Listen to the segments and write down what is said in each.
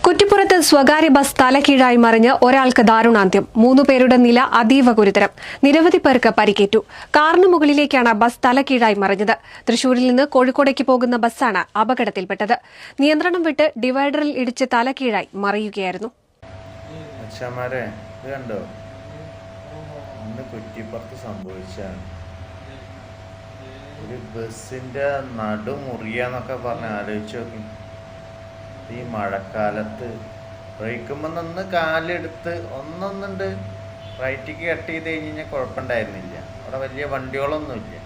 കുറ്റിപ്പുറത്ത് സ്വകാര്യ ബസ് തലകീഴായി മറിഞ്ഞ് ഒരാൾക്ക് ദാരുണാന്ത്യം. 3 പേരുടെ നില അതീവ ഗുരുതരം. നിരവധി പേർക്ക് പരിക്കേറ്റു. കാറിന് മുകളിലേക്കാണ് ബസ് തലകീഴായി മറിഞ്ഞത്. തൃശൂരിൽ നിന്ന് കോഴിക്കോടേക്ക് പോകുന്ന ബസ്സാണ് അപകടത്തിൽപ്പെട്ടത്. നിയന്ത്രണം വിട്ട് ഡിവൈഡറിൽ ഇടിച്ച് തലകീഴായി മറിയുകയായിരുന്നു. കുറ്റിപ്പുറത്ത് സംഭവിച്ചാണ് ഒരു ബസ്സിന്റെ നടുമുറിയാന്നൊക്കെ പറഞ്ഞ് ആലോചിച്ച് നോക്കി. ഈ മഴക്കാലത്ത് ബ്രേക്കുമ്പോൾ നിന്ന് കാലെടുത്ത് ഒന്നൊന്നുണ്ട് റൈറ്റിക്ക് കട്ട് ചെയ്ത് കഴിഞ്ഞാൽ കുഴപ്പമുണ്ടായിരുന്നില്ല. അവിടെ വലിയ വണ്ടികളൊന്നുമില്ല.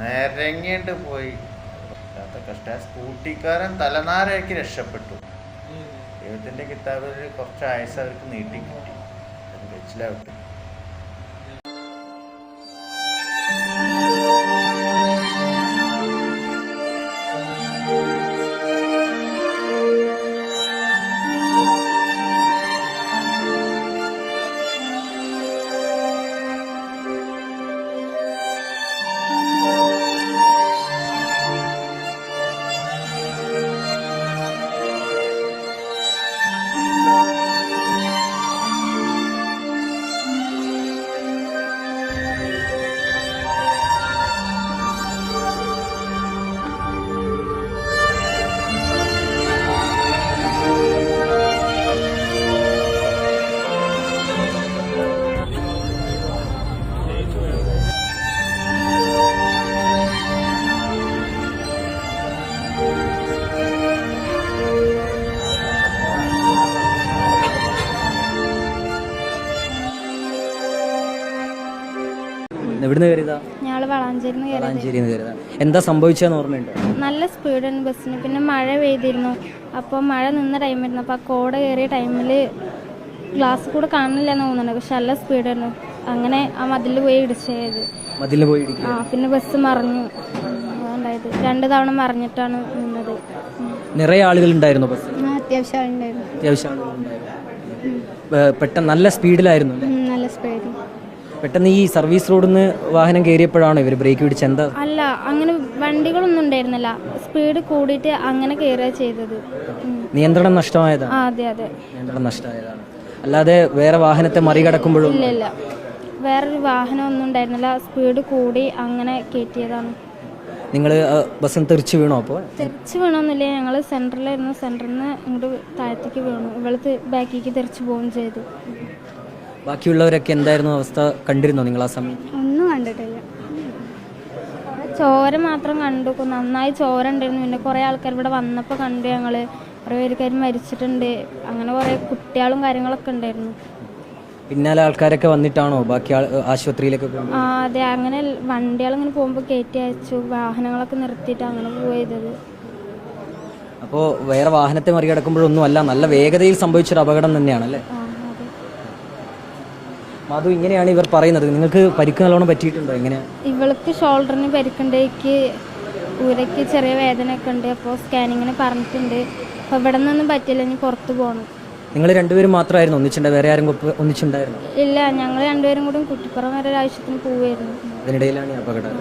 നേരങ്ങേണ്ട് പോയി കഷ്ട. സ്കൂട്ടിക്കാരൻ തലനാരയ്ക്ക് രക്ഷപ്പെട്ടു. ദൈവത്തിൻ്റെ കിതാബിൽ കുറച്ച് ആയുസ് അവർക്ക് നീട്ടി കിട്ടി. അത് വെച്ചിലാവട്ടെ. എവിടുന്ന് കയറിയതാ? ഞങ്ങൾ വളാഞ്ചേരിന്ന് കയറിയതാ. എന്താ സംഭവിച്ചതെന്ന് ഓർമ്മയുണ്ടോ? നല്ല സ്പീഡാണ് ബസ്സിന്. പിന്നെ മഴ പെയ്തിരുന്നു. അപ്പോൾ മഴ നിന്ന ടൈമായിരുന്നു. അപ്പോൾ ആ കോട കയറിയ ടൈമിൽ ഗ്ലാസ് കൂടെ കാണില്ലെന്ന് തോന്നുന്നുണ്ട്. പക്ഷെ നല്ല സ്പീഡായിരുന്നു. അങ്ങനെ ആ മതിൽ പോയി ഇടിച്ചത്. പിന്നെ ബസ് മറിഞ്ഞു. ഉണ്ടായത് 2 തവണ മറിഞ്ഞിട്ടാണ് നിന്നത്. നിറയെ ആളുകൾ ഉണ്ടായിരുന്നു ബസ്? അത്യാവശ്യം ആളുണ്ടായിരുന്നു. പെട്ടെന്ന് നല്ല സ്പീഡിലായിരുന്നു. നല്ല സ്പീഡ്. പെട്ടെന്ന് ഈ സർവീസ് റോഡിൽ നിന്ന് വാഹനം കയറിയപ്പോഴാണോ ഇവർ ബ്രേക്ക് പിടിച്ച്? എന്താ? അല്ല, അങ്ങനെ വണ്ടികളൊന്നും ഉണ്ടായിരുന്നില്ല. സ്പീഡ് കൂടിയിട്ട് അങ്ങനെ കയറുക ചെയ്തത്. നിയന്ത്രണം നഷ്ടമായതാണ്. അതെ അതെ, നിയന്ത്രണം നഷ്ടമായതാണ്. അല്ലാതെ വേറെ വാഹനത്തെ മറികടക്കുമ്പോഴും? ഇല്ല, വേറൊരു വാഹനം ഒന്നും ഉണ്ടായിരുന്നില്ല. സ്പീഡ് കൂടി അങ്ങനെ കയറ്റിയതാണ്. നിങ്ങൾ ബസ്സിന് തെറിച്ച് വീണോ? അപ്പോൾ തെറിച്ച് വീണൊന്നുമില്ല. ഞങ്ങൾ സെൻറ്ററിലായിരുന്നു. സെൻറ്ററിൽ നിന്ന് ഇങ്ങോട്ട് താഴത്തേക്ക് വീണു. ഇവള് ബാക്കിലേക്ക് തെറിച്ച് പോവുകയും ചെയ്തു. ബാക്കിയുള്ളവരൊക്കെ എന്തായിരുന്നു അവസ്ഥ? കണ്ടിരുന്നോ നിങ്ങൾ ആ സമയം? ഒന്നും കണ്ടിട്ടില്ല. ചോര മാത്രം കണ്ടു. നന്നായി ചോര ഉണ്ടായിരുന്നു. പിന്നെ കുറേ ആൾക്കാർ ഇവിടെ വന്നപ്പോൾ കണ്ടു. ഞങ്ങൾ കുറേ പേര് മരിച്ചിട്ടുണ്ട്. അങ്ങനെ കുറേ കുട്ടികളും കാര്യങ്ങളൊക്കെ ഉണ്ടായിരുന്നു. പിന്നാലെ ആൾക്കാരൊക്കെ വന്നിട്ടാണോ ബാക്കി ആശുപത്രിയിലൊക്കെ പോകുന്നത്? അതെ, അങ്ങനെ വണ്ടികളിങ്ങനെ പോകുമ്പോൾ കയറ്റി അയച്ചു. വാഹനങ്ങളൊക്കെ നിർത്തിയിട്ട് അങ്ങനെ പോയത്. അപ്പോൾ വേറെ വാഹനത്തെ മറികടക്കുമ്പോഴൊന്നും അല്ല, നല്ല വേഗതയിൽ സംഭവിച്ചൊരു അപകടം തന്നെയാണല്ലേ? മധു, ഇങ്ങനെയാണ് ഇവർ പറയുന്നത്. നിങ്ങൾക്ക് പരിക്ക് നല്ലോണം പറ്റിയിട്ടുണ്ടോ? എങ്ങനെയാണ്? ഇവൾക്ക് ഷോൾഡറിന് പരിക്കുണ്ട്. ഊരയ്ക്ക് ചെറിയ വേദനയൊക്കെ ഉണ്ട്. അപ്പോൾ സ്കാനിങ്ങിന് പറഞ്ഞിട്ടുണ്ട്. അപ്പോൾ ഇവിടെ നിന്നൊന്നും പറ്റില്ല, ഇനി പുറത്ത് പോകണം. നിങ്ങൾ രണ്ടുപേരും മാത്രമായിരുന്നു ഒന്നിച്ചിട്ടുണ്ടോ? വേറെ ആരും ഒന്നിച്ചുണ്ടായിരുന്നു? ഇല്ല, ഞങ്ങൾ രണ്ടുപേരും കൂടി കുറ്റിപ്പുറം വരെ ഒരു ആവശ്യത്തിന് പോവുമായിരുന്നു. അതിനിടയിലാണ് ഈ അപകടം.